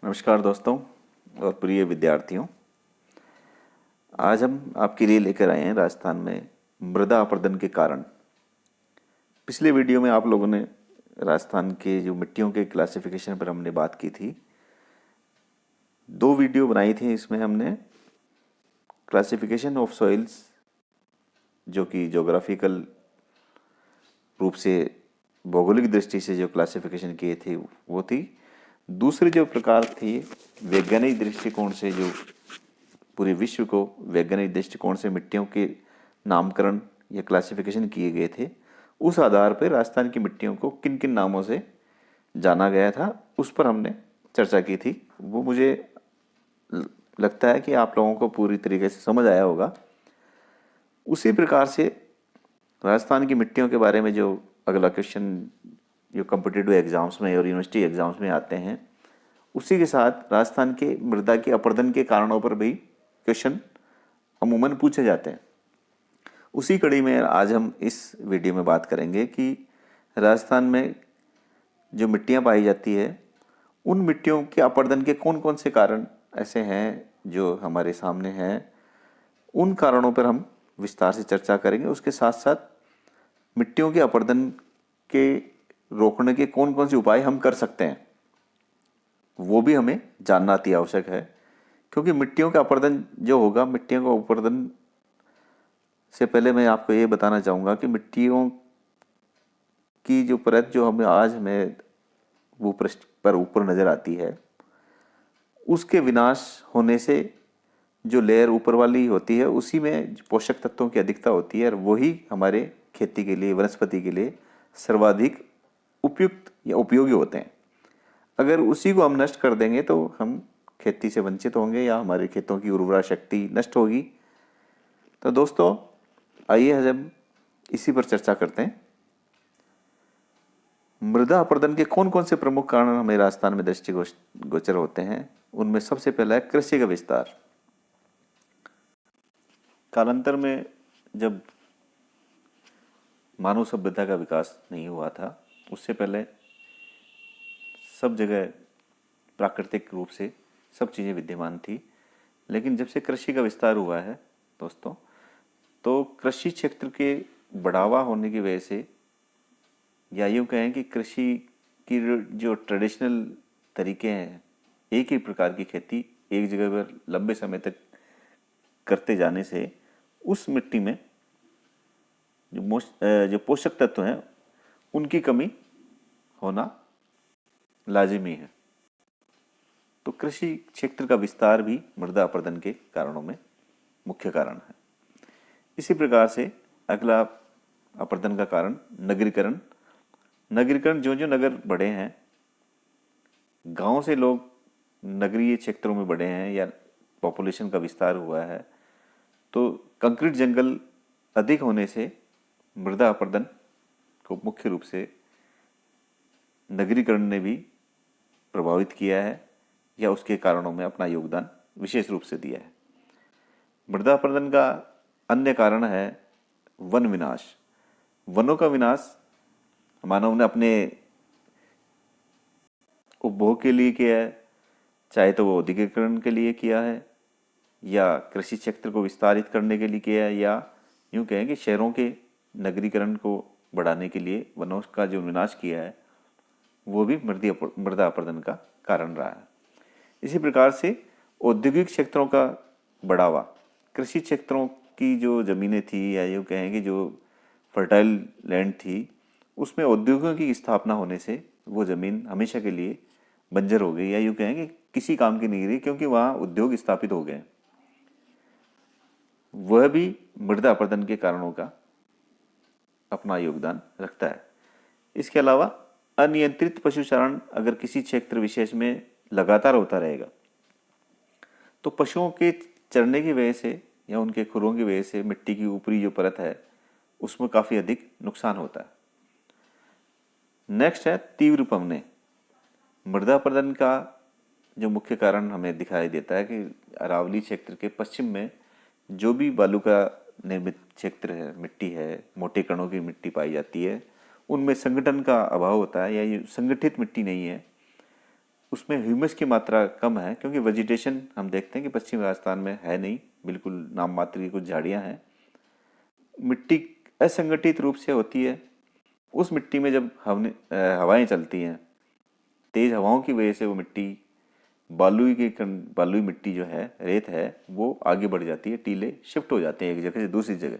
नमस्कार दोस्तों और प्रिय विद्यार्थियों। आज हम आपके लिए लेकर आए हैं राजस्थान में मृदा अपरदन के कारण। पिछले वीडियो में आप लोगों ने राजस्थान के जो मिट्टियों के क्लासिफिकेशन पर हमने बात की थी। 2 वीडियो बनाई थी, इसमें हमने क्लासिफिकेशन ऑफ सॉइल्स जो कि ज्योग्राफिकल रूप से भौगोलिक दृष्टि से जो क्लासिफिकेशन किए थे वो थी। दूसरी जो प्रकार थी वैज्ञानिक दृष्टिकोण से, जो पूरे विश्व को वैज्ञानिक दृष्टिकोण से मिट्टियों के नामकरण या क्लासिफिकेशन किए गए थे, उस आधार पर राजस्थान की मिट्टियों को किन किन नामों से जाना गया था उस पर हमने चर्चा की थी। वो मुझे लगता है कि आप लोगों को पूरी तरीके से समझ आया होगा। उसी प्रकार से राजस्थान की मिट्टियों के बारे में जो अगला क्वेश्चन जो कॉम्पिटिटिव एग्जाम्स में और यूनिवर्सिटी एग्जाम्स में आते हैं, उसी के साथ राजस्थान के मृदा के अपरदन के कारणों पर भी क्वेश्चन अमूमन पूछे जाते हैं। उसी कड़ी में आज हम इस वीडियो में बात करेंगे कि राजस्थान में जो मिट्टियां पाई जाती है, उन मिट्टियों के अपरदन के कौन कौन से कारण ऐसे हैं जो हमारे सामने हैं। उन कारणों पर हम विस्तार से चर्चा करेंगे। उसके साथ साथ मिट्टियों के अपरदन के रोकने के कौन कौन से उपाय हम कर सकते हैं, वो भी हमें जानना अति आवश्यक है। क्योंकि मिट्टियों का अपरदन जो होगा, मिट्टियों का अपरदन से पहले मैं आपको ये बताना चाहूँगा कि मिट्टियों की जो परत जो हमें भूपृष्ठ पर ऊपर नज़र आती है, उसके विनाश होने से जो लेयर ऊपर वाली होती है उसी में पोषक तत्वों की अधिकता होती है, और वही हमारे खेती के लिए, वनस्पति के लिए सर्वाधिक उपयुक्त या उपयोगी होते हैं। अगर उसी को हम नष्ट कर देंगे तो हम खेती से वंचित होंगे या हमारे खेतों की उर्वरा शक्ति नष्ट होगी। तो दोस्तों, आइए हम इसी पर चर्चा करते हैं। मृदा अपरदन के कौन कौन से प्रमुख कारण हमें राजस्थान में दृष्टिगोचर होते हैं। उनमें सबसे पहला है कृषि का विस्तार। कालांतर में जब मानव सभ्यता का विकास नहीं हुआ था, उससे पहले सब जगह प्राकृतिक रूप से सब चीज़ें विद्यमान थी। लेकिन जब से कृषि का विस्तार हुआ है दोस्तों, तो कृषि क्षेत्र के बढ़ावा होने की वजह से, या यूँ कहें कि कृषि की जो ट्रेडिशनल तरीके हैं, एक ही प्रकार की खेती एक जगह पर लंबे समय तक करते जाने से उस मिट्टी में जो पोषक तत्व हैं उनकी कमी होना लाजिमी है। तो कृषि क्षेत्र का विस्तार भी मृदा अपरदन के कारणों में मुख्य कारण है। इसी प्रकार से अगला अपरदन का कारण नगरीकरण। नगरीकरण, जो जो नगर बढ़े हैं, गांव से लोग नगरीय क्षेत्रों में बढ़े हैं या पॉपुलेशन का विस्तार हुआ है, तो कंक्रीट जंगल अधिक होने से मृदा अपरदन को मुख्य रूप से नगरीकरण ने भी प्रभावित किया है या उसके कारणों में अपना योगदान विशेष रूप से दिया है। मृदा अपरदन का अन्य कारण है वन विनाश। वनों का विनाश मानव ने अपने उपभोग के लिए किया है, चाहे तो वो औद्योगिकरण के लिए किया है या कृषि क्षेत्र को विस्तारित करने के लिए किया है, या यूँ कहें कि शहरों के नगरीकरण को बढ़ाने के लिए वनों का जो विनाश किया है, वो भी मृदा अपरदन का कारण रहा है। इसी प्रकार से औद्योगिक क्षेत्रों का बढ़ावा, कृषि क्षेत्रों की जो ज़मीनें थी या यूँ कहें कि जो फर्टाइल लैंड थी, उसमें औद्योगिकों की स्थापना होने से वो ज़मीन हमेशा के लिए बंजर हो गई, या यूँ कहें कि किसी काम की नहीं रही, क्योंकि वहाँ उद्योग स्थापित हो गए। वह भी मृदा अपरदन के कारणों का अपना योगदान रखता है। इसके अलावा अनियंत्रित पशुचारण अगर किसी क्षेत्र विशेष में लगातार होता रहेगा, तो पशुओं के चरने की वजह से या उनके खुरों की वजह से मिट्टी की ऊपरी जो परत है उसमें काफ़ी अधिक नुकसान होता है। नेक्स्ट है तीव्र पवने। मृदा अपरदन का जो मुख्य कारण हमें दिखाई देता है कि अरावली क्षेत्र के पश्चिम में जो भी बालू का निर्मित क्षेत्र है, मिट्टी है, मोटे कणों की मिट्टी पाई जाती है, उनमें संगठन का अभाव होता है या ये संगठित मिट्टी नहीं है। उसमें ह्यूमस की मात्रा कम है, क्योंकि वेजिटेशन हम देखते हैं कि पश्चिमी राजस्थान में है नहीं, बिल्कुल नाम मात्र की कुछ झाड़ियाँ हैं। मिट्टी असंगठित रूप से होती है। उस मिट्टी में जब हवाएं चलती हैं, तेज हवाओं की वजह से वो मिट्टी बालुई मिट्टी जो है, रेत है, वो आगे बढ़ जाती है, टीले शिफ्ट हो जाते हैं एक जगह से दूसरी जगह।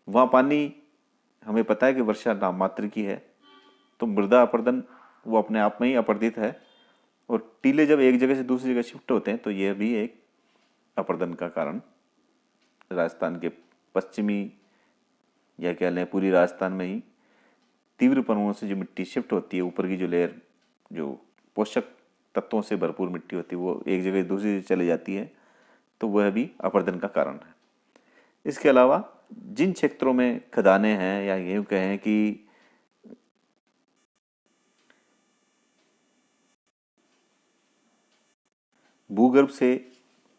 वहाँ पानी हमें पता है कि वर्षा नाम मात्र की है, तो मृदा अपर्दन वो अपने आप में ही अपर्दित है। और टीले जब एक जगह से दूसरी जगह शिफ्ट होते हैं तो यह भी एक अपर्दन का कारण राजस्थान के पश्चिमी, या कह लें पूरी राजस्थान में ही तीव्र पनुओं से जो मिट्टी शिफ्ट होती है, ऊपर की जो लेयर जो पोषक तत्वों से भरपूर मिट्टी होती है वो एक जगह से दूसरी जगह चली जाती है, तो वह भी अपर्दन का कारण है। इसके अलावा जिन क्षेत्रों में खदानें हैं, या यूँ कहें कि भूगर्भ से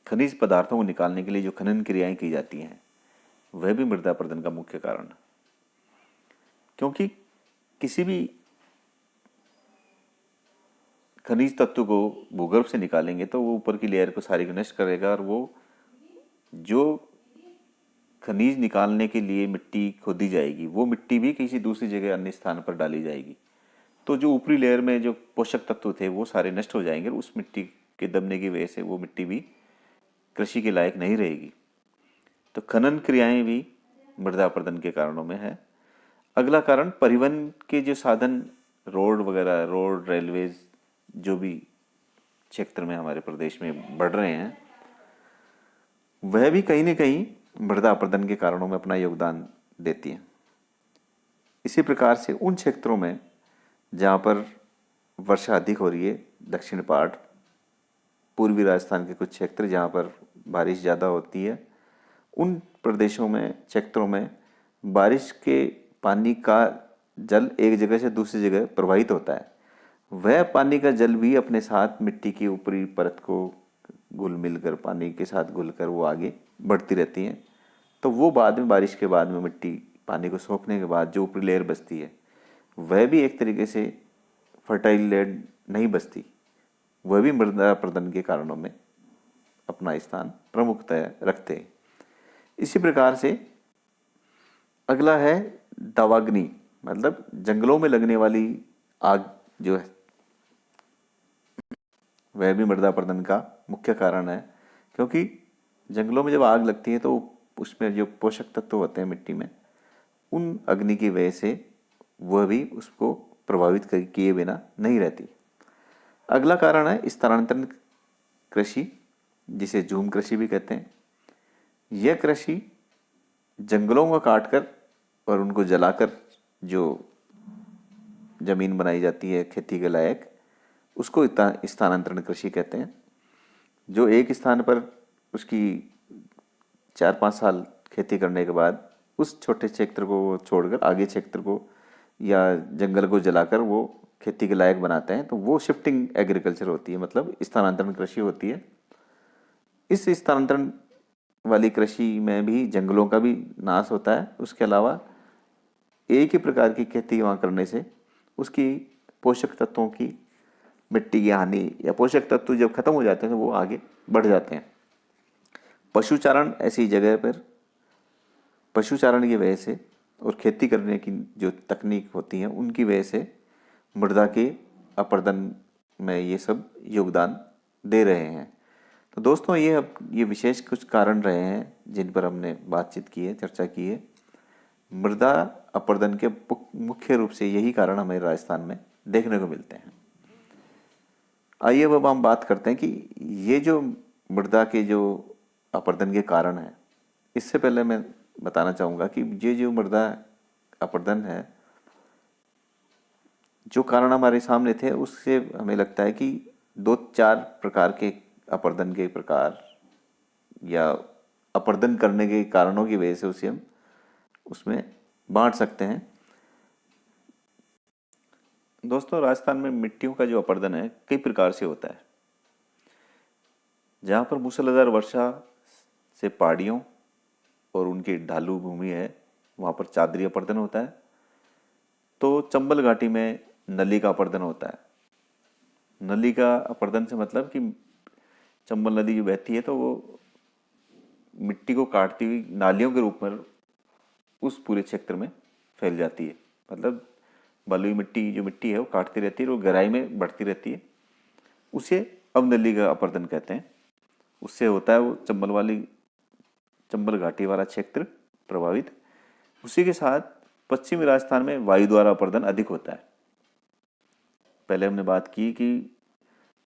खनिज पदार्थों को निकालने के लिए जो खनन क्रियाएं की जाती हैं, वह भी मृदा अपर्दन का मुख्य कारण है। क्योंकि किसी भी खनिज तत्व को भूगर्भ से निकालेंगे तो वो ऊपर की लेयर को सारी को नष्ट करेगा, और वो जो खनिज निकालने के लिए मिट्टी खोदी जाएगी वो मिट्टी भी किसी दूसरी जगह अन्य स्थान पर डाली जाएगी, तो जो ऊपरी लेयर में जो पोषक तत्व थे वो सारे नष्ट हो जाएंगे। उस मिट्टी के दबने की वजह से वो मिट्टी भी कृषि के लायक नहीं रहेगी। तो खनन क्रियाएं भी मृदा अपर्दन के कारणों में है। अगला कारण परिवहन के जो साधन, रोड वगैरह, रोड, रेलवेज जो भी क्षेत्र में हमारे प्रदेश में बढ़ रहे हैं, वह भी कहीं न कहीं मृदा अपर्दन के कारणों में अपना योगदान देती हैं। इसी प्रकार से उन क्षेत्रों में जहाँ पर वर्षा अधिक हो रही है, दक्षिण पार्ट, पूर्वी राजस्थान के कुछ क्षेत्र जहाँ पर बारिश ज़्यादा होती है, उन प्रदेशों में, क्षेत्रों में बारिश के पानी का जल एक जगह से दूसरी जगह प्रवाहित होता है। वह पानी का जल भी अपने साथ मिट्टी की ऊपरी परत को घुल मिल कर, पानी के साथ घुल कर वो आगे बढ़ती रहती हैं। तो वो बाद में, बारिश के बाद में, मिट्टी पानी को सोखने के बाद जो ऊपरी लेयर बचती है, वह भी एक तरीके से फर्टाइल लेयर नहीं बचती, वह भी मृदा अपर्दन के कारणों में अपना स्थान प्रमुखता रखते हैं। इसी प्रकार से अगला है दावाग्नि, मतलब जंगलों में लगने वाली आग जो है, वह भी मृदा अपर्दन का मुख्य कारण है। क्योंकि जंगलों में जब आग लगती है तो उसमें जो पोषक तत्व होते हैं मिट्टी में, उन अग्नि की वजह से वह भी उसको प्रभावित किए बिना नहीं रहती। अगला कारण है स्थानांतरण कृषि, जिसे झूम कृषि भी कहते हैं। यह कृषि जंगलों को काटकर और उनको जलाकर जो जमीन बनाई जाती है खेती के लायक, उसको स्थानांतरण कृषि कहते हैं। जो एक स्थान पर उसकी 4-5 साल खेती करने के बाद उस छोटे क्षेत्र को छोड़कर आगे क्षेत्र को या जंगल को जलाकर वो खेती के लायक बनाते हैं, तो वो शिफ्टिंग एग्रीकल्चर होती है, मतलब स्थानांतरण कृषि होती है। इस स्थानांतरण वाली कृषि में भी जंगलों का भी नाश होता है। उसके अलावा एक ही प्रकार की खेती वहाँ करने से उसकी पोषक तत्वों की, मिट्टी की हानि या पोषक तत्व जब खत्म हो जाते हैं तो वो आगे बढ़ जाते हैं। पशुचारण ऐसी जगह पर पशुचारण की वजह से और खेती करने की जो तकनीक होती है उनकी वजह से मृदा के अपर्दन में ये सब योगदान दे रहे हैं। तो दोस्तों, ये विशेष कुछ कारण रहे हैं जिन पर हमने बातचीत की है, चर्चा की है। मृदा अपर्दन के मुख्य रूप से यही कारण हमें राजस्थान में देखने को मिलते हैं। आइए अब हम बात करते हैं कि ये जो मृदा के जो अपर्दन के कारण है, इससे पहले मैं बताना चाहूँगा कि ये जो मृदा अपर्दन है, जो कारण हमारे सामने थे उससे हमें लगता है कि 2-4 प्रकार के अपर्दन के प्रकार या अपर्दन करने के कारणों की वजह से उसे हम उसमें बांट सकते हैं। दोस्तों, राजस्थान में मिट्टियों का जो अपर्दन है कई प्रकार से होता है। जहाँ पर मूसलाधार वर्षा से पहाड़ियों और उनकी ढालू भूमि है, वहाँ पर चादरी अपर्दन होता है। तो चंबल घाटी में नली का अपर्दन होता है। नली का अपर्दन से मतलब कि चंबल नदी जो बहती है तो वो मिट्टी को काटती हुई नालियों के रूप में उस पूरे क्षेत्र में फैल जाती है। मतलब बलुई मिट्टी जो मिट्टी है वो काटती रहती है और वो गहराई में बढ़ती रहती है, उसे अवनली का अपर्दन कहते हैं। उससे होता है वो चंबल घाटी वाला क्षेत्र प्रभावित। उसी के साथ पश्चिमी राजस्थान में वायु द्वारा अपर्दन अधिक होता है। पहले हमने बात की कि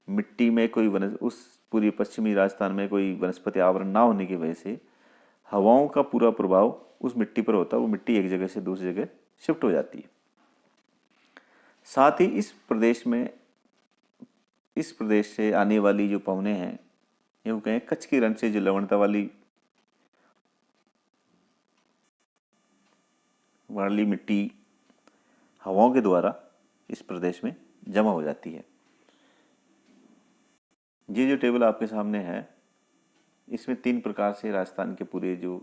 मिट्टी में कोई उस पूरी पश्चिमी राजस्थान में कोई वनस्पति आवरण ना होने की वजह से हवाओं का पूरा प्रभाव उस मिट्टी पर होता है, वो मिट्टी एक जगह से दूसरी जगह शिफ्ट हो जाती है। साथ ही इस प्रदेश से आने वाली जो पवने हैं, यूँ कहें कच्छ की रण से जो लवणता वाली मिट्टी हवाओं के द्वारा इस प्रदेश में जमा हो जाती है। ये जो टेबल आपके सामने है, इसमें 3 प्रकार से राजस्थान के पूरे जो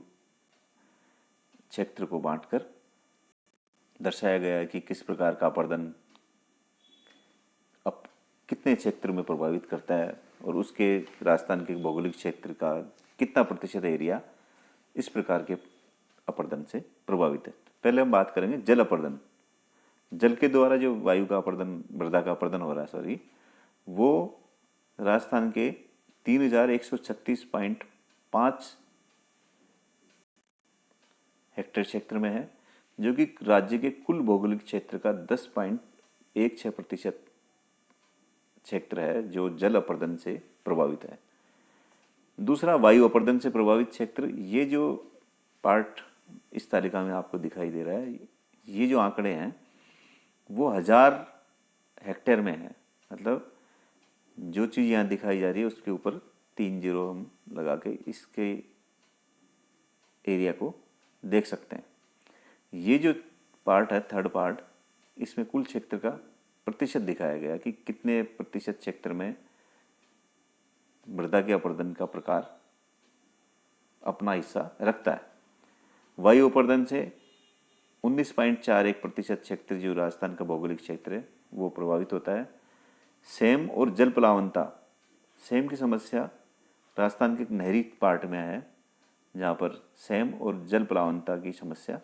क्षेत्र को बांटकर दर्शाया गया है कि किस प्रकार का अपर्दन अब कितने क्षेत्र में प्रभावित करता है और उसके राजस्थान के भौगोलिक क्षेत्र का कितना प्रतिशत एरिया इस प्रकार के अपर्दन से प्रभावित है। पहले हम बात करेंगे जल अपर्दन। जल के द्वारा जो वायु का अपर्दन, मृदा का अपर्दन हो रहा है, वो राजस्थान के 3136.5 हेक्टेयर क्षेत्र में है, जो कि राज्य के कुल भौगोलिक क्षेत्र का 10.16% क्षेत्र है जो जल अपर्दन से प्रभावित है। दूसरा वायु अपर्दन से प्रभावित क्षेत्र, ये जो पार्ट इस तालिका में आपको दिखाई दे रहा है, ये जो आंकड़े हैं वो 1000 हेक्टेयर में है। मतलब जो चीज़ यहाँ दिखाई जा रही है उसके ऊपर 3 जीरो हम लगा के इसके एरिया को देख सकते हैं। ये जो पार्ट है, थर्ड पार्ट, इसमें कुल क्षेत्र का प्रतिशत दिखाया गया कि कितने प्रतिशत क्षेत्र में मृदा के अपर्दन का प्रकार अपना हिस्सा रखता है। वायु अपर्दन से 19.41% क्षेत्र जो राजस्थान का भौगोलिक क्षेत्र है वो प्रभावित होता है। सेम और जल प्लावनता, सेम की समस्या राजस्थान के एक नहरी पार्ट में है, जहाँ पर सेम और जल प्लावनता की समस्या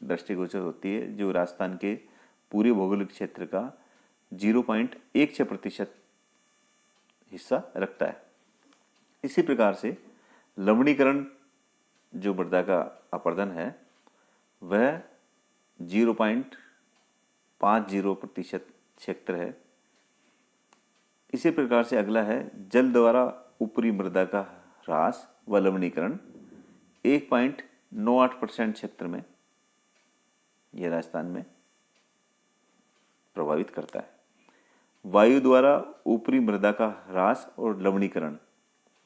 दृष्टिगोचर होती है, जो राजस्थान के पूरे भौगोलिक क्षेत्र का 0.16% हिस्सा रखता है। इसी प्रकार से लवणीकरण जो मृदा का अपर्दन है वह 0.50% क्षेत्र है। इसी प्रकार से अगला है जल द्वारा ऊपरी मृदा का ह्रास व लवणीकरण, 1.98% क्षेत्र में यह राजस्थान में प्रभावित करता है। वायु द्वारा ऊपरी मृदा का ह्रास और लवणीकरण,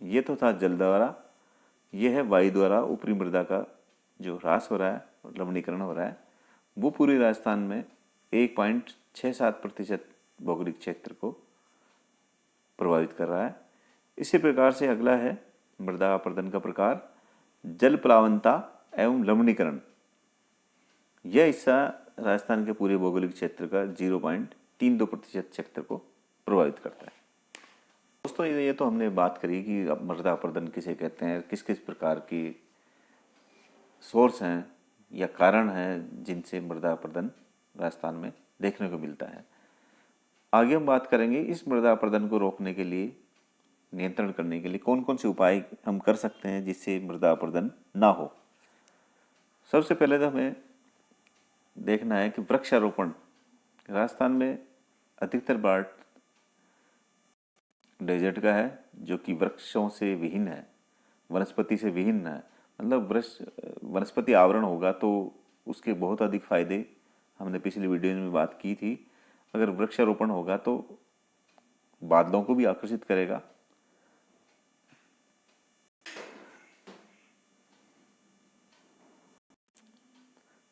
ये तो था जल द्वारा, यह है वायु द्वारा ऊपरी मृदा का जो ह्रास हो रहा है और लवणीकरण हो रहा है, वो पूरे राजस्थान में 1.67% भौगोलिक क्षेत्र को प्रभावित कर रहा है। इसी प्रकार से अगला है मृदा अपर्दन का प्रकार जल प्लावनता एवं लवणीकरण। यह हिस्सा राजस्थान के पूरे भौगोलिक क्षेत्र का 0.32% क्षेत्र को प्रभावित करता है। दोस्तों, ये तो हमने बात करी कि मृदा अपर्दन किसे कहते हैं, किस किस प्रकार की सोर्स हैं या कारण हैं जिनसे मृदा अपर्दन राजस्थान में देखने को मिलता है। आगे हम बात करेंगे इस मृदा अपर्दन को रोकने के लिए, नियंत्रण करने के लिए कौन कौन से उपाय हम कर सकते हैं जिससे मृदा अपर्दन ना हो। सबसे पहले तो हमें देखना है कि वृक्षारोपण। राजस्थान में अधिकतर पार्ट डेजर्ट का है जो कि वृक्षों से विहीन है, वनस्पति से विहीन है। मतलब वनस्पति आवरण होगा तो उसके बहुत अधिक फायदे हमने पिछली वीडियो में बात की थी। अगर वृक्षारोपण होगा तो बादलों को भी आकर्षित करेगा,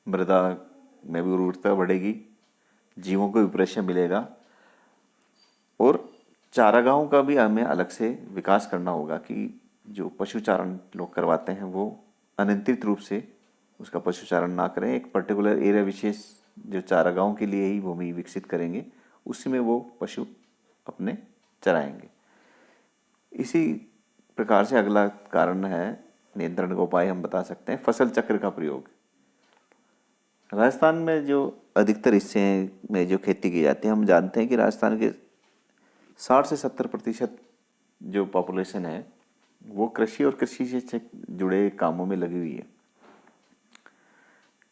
मृदा में भी उर्वरता बढ़ेगी, जीवों को भी प्रश्न मिलेगा और चारागाहों का भी हमें अलग से विकास करना होगा कि जो पशुचारण लोग करवाते हैं वो अनियंत्रित रूप से उसका पशुचारण ना करें। एक पर्टिकुलर एरिया विशेष जो चारागाहों के लिए ही भूमि विकसित करेंगे, उसमें वो पशु अपने चराएंगे। इसी प्रकार से अगला कारण है नियंत्रण का उपाय हम बता सकते हैं फसल चक्र का प्रयोग। राजस्थान में जो अधिकतर हिस्से में जो खेती की जाती है, हम जानते हैं कि राजस्थान के 60 से 70% जो पॉपुलेशन है वो कृषि और कृषि से जुड़े कामों में लगी हुई है।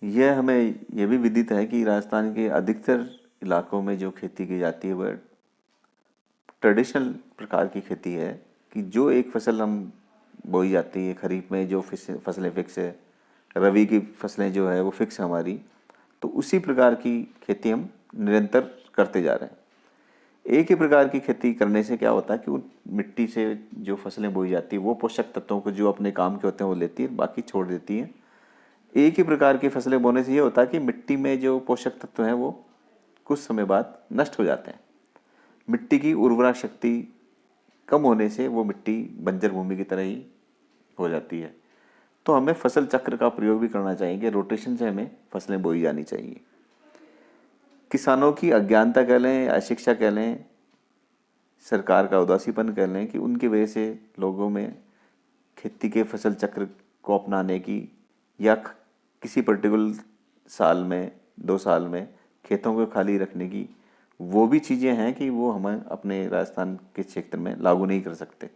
यह हमें यह भी विदित है कि राजस्थान के अधिकतर इलाकों में जो खेती की जाती है वह ट्रेडिशनल प्रकार की खेती है कि जो एक फसल हम बोई जाती है, खरीफ में जो फसलें फिक्स है, रबी की फसलें जो है वो फिक्स है हमारी, तो उसी प्रकार की खेती हम निरंतर करते जा रहे हैं। एक ही प्रकार की खेती करने से क्या होता है कि उन मिट्टी से जो फसलें बोई जाती है वो पोषक तत्वों को जो अपने काम के होते हैं वो लेती है, बाकी छोड़ देती है। एक ही प्रकार की फसलें बोने से ये होता है कि मिट्टी में जो पोषक तत्व हैं वो कुछ समय बाद नष्ट हो जाते हैं। मिट्टी की उर्वरा शक्ति कम होने से वो मिट्टी बंजर भूमि की तरह ही हो जाती है। तो हमें फसल चक्र का प्रयोग भी करना चाहिए कि रोटेशन से हमें फसलें बोई जानी चाहिए। किसानों की अज्ञानता कह लें, अशिक्षा कह लें, सरकार का उदासीपन कह लें कि उनकी वजह से लोगों में खेती के फसल चक्र को अपनाने की या किसी पर्टिकुलर साल में 2 साल में खेतों को खाली रखने की वो भी चीज़ें हैं कि वो हम अपने राजस्थान के क्षेत्र में लागू नहीं कर सकते।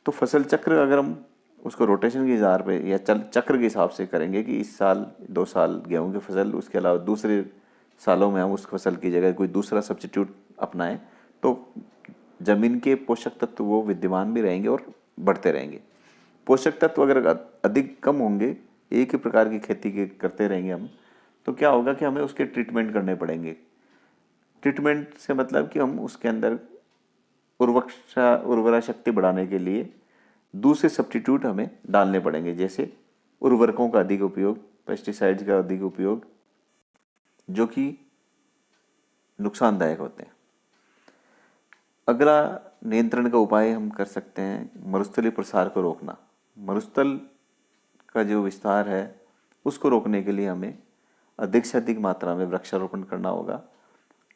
तो फसल चक्र अगर हम उसको रोटेशन के आधार पे या चक्र के हिसाब से करेंगे कि इस साल 2 साल गेहूं की फसल, उसके अलावा दूसरे सालों में हम उस फसल की जगह कोई दूसरा सब्स्टिट्यूट अपनाएं, तो जमीन के पोषक तत्व वो विद्यमान भी रहेंगे और बढ़ते रहेंगे। पोषक तत्व अगर अधिक कम होंगे, एक ही प्रकार की खेती के करते रहेंगे हम, तो क्या होगा कि हमें उसके ट्रीटमेंट करने पड़ेंगे। ट्रीटमेंट से मतलब कि हम उसके अंदर उर्वरा शक्ति बढ़ाने के लिए दूसरे सब्स्टिट्यूट हमें डालने पड़ेंगे, जैसे उर्वरकों का अधिक उपयोग, पेस्टिसाइड्स का अधिक उपयोग, जो कि नुकसानदायक होते हैं। अगला नियंत्रण का उपाय हम कर सकते हैं मरुस्थलीय प्रसार को रोकना। मरुस्थल का जो विस्तार है उसको रोकने के लिए हमें अधिक से अधिक मात्रा में वृक्षारोपण करना होगा।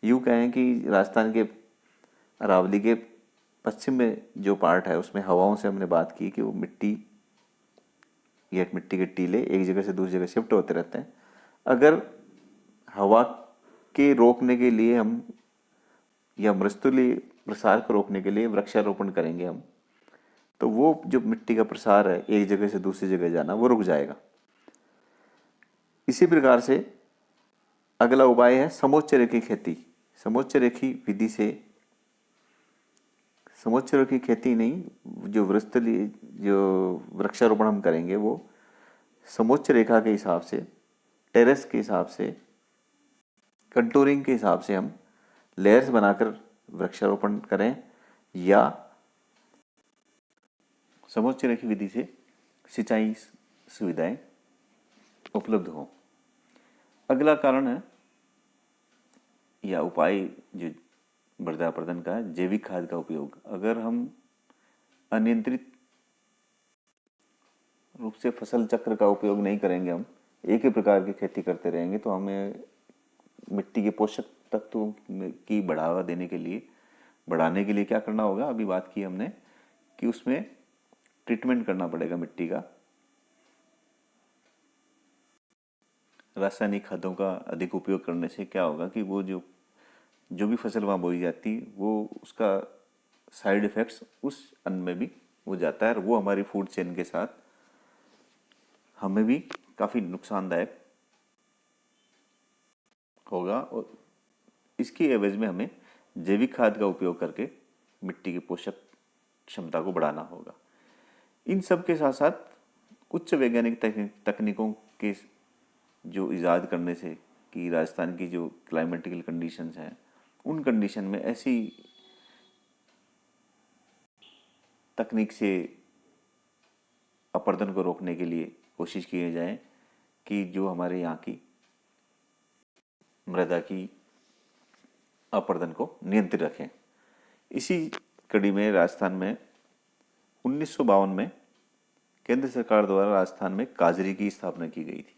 यूँ कहें कि राजस्थान के अरावली के पश्चिम में जो पार्ट है उसमें हवाओं से हमने बात की कि वो मिट्टी के टीले एक जगह से दूसरी जगह शिफ्ट होते रहते हैं। अगर हवा के रोकने के लिए हम या मरुस्थलीय प्रसार को रोकने के लिए वृक्षारोपण करेंगे हम, तो वो जो मिट्टी का प्रसार है एक जगह से दूसरी जगह जाना वो रुक जाएगा। इसी प्रकार से अगला उपाय है समोच्च रेखी खेती। समोच्च रेखी विधि से, समोच्च रेखी खेती नहीं, जो वृक्षारोपण हम करेंगे वो समोच्च रेखा के हिसाब से, टेरेस के हिसाब से, कंटूरिंग के हिसाब से हम लेयर्स बनाकर वृक्षारोपण करें या समोच्च रेखी विधि से सिंचाई सुविधाएं उपलब्ध हों। अगला कारण है या उपाय जो मृदा प्रदन का है, जैविक खाद का उपयोग। अगर हम अनियंत्रित रूप से फसल चक्र का उपयोग नहीं करेंगे, हम एक ही प्रकार की खेती करते रहेंगे, तो हमें मिट्टी के पोषक तत्वों की बढ़ाने के लिए क्या करना होगा। अभी बात की हमने कि उसमें ट्रीटमेंट करना पड़ेगा मिट्टी का। रासायनिक खादों का अधिक उपयोग करने से क्या होगा कि वो जो भी फसल वहाँ बोई जाती वो उसका साइड इफेक्ट्स उस अन्न में भी हो जाता है और वो हमारी फूड चेन के साथ हमें भी काफ़ी नुकसानदायक होगा। और इसकी एवज में हमें जैविक खाद का उपयोग करके मिट्टी की पोषक क्षमता को बढ़ाना होगा। इन सब के साथ साथ उच्च वैज्ञानिक तकनीकों के जो इजाद करने से कि राजस्थान की जो क्लाइमेटिकल कंडीशंस हैं उन कंडीशन में ऐसी तकनीक से अपर्दन को रोकने के लिए कोशिश की जाए कि जो हमारे यहाँ की मृदा की अपर्दन को नियंत्रित रखें। इसी कड़ी में राजस्थान में 1952 में केंद्र सरकार द्वारा राजस्थान में काजरी की स्थापना की गई थी।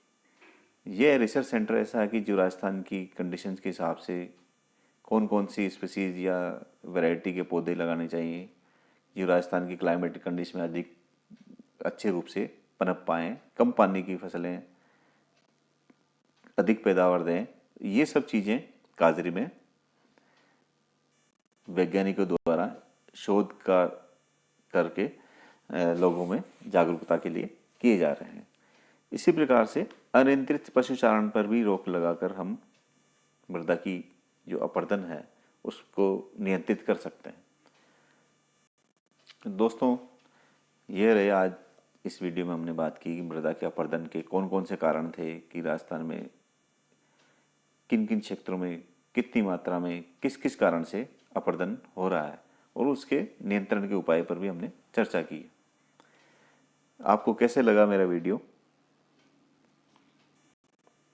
यह रिसर्च सेंटर ऐसा है कि जो राजस्थान की कंडीशंस के हिसाब से कौन कौन सी स्पीसीज या वैरायटी के पौधे लगाने चाहिए जो राजस्थान की क्लाइमेटिक कंडीशन में अधिक अच्छे रूप से पनप पाएँ, कम पानी की फसलें अधिक पैदावार दें। ये सब चीज़ें काजरी में वैज्ञानिकों द्वारा शोध का करके लोगों में जागरूकता के लिए किए जा रहे हैं। इसी प्रकार से अनियंत्रित पशुचारण पर भी रोक लगाकर हम मृदा की जो अपरदन है उसको नियंत्रित कर सकते हैं। दोस्तों, ये रहे आज इस वीडियो में हमने बात की कि मृदा के अपरदन के कौन कौन से कारण थे, कि राजस्थान में किन किन क्षेत्रों में कितनी मात्रा में किस किस कारण से अपरदन हो रहा है, और उसके नियंत्रण के उपाय पर भी हमने चर्चा की। आपको कैसे लगा मेरा वीडियो?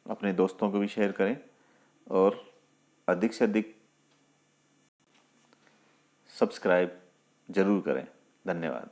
अपने दोस्तों को भी शेयर करें और अधिक से अधिक सब्सक्राइब जरूर करें। धन्यवाद।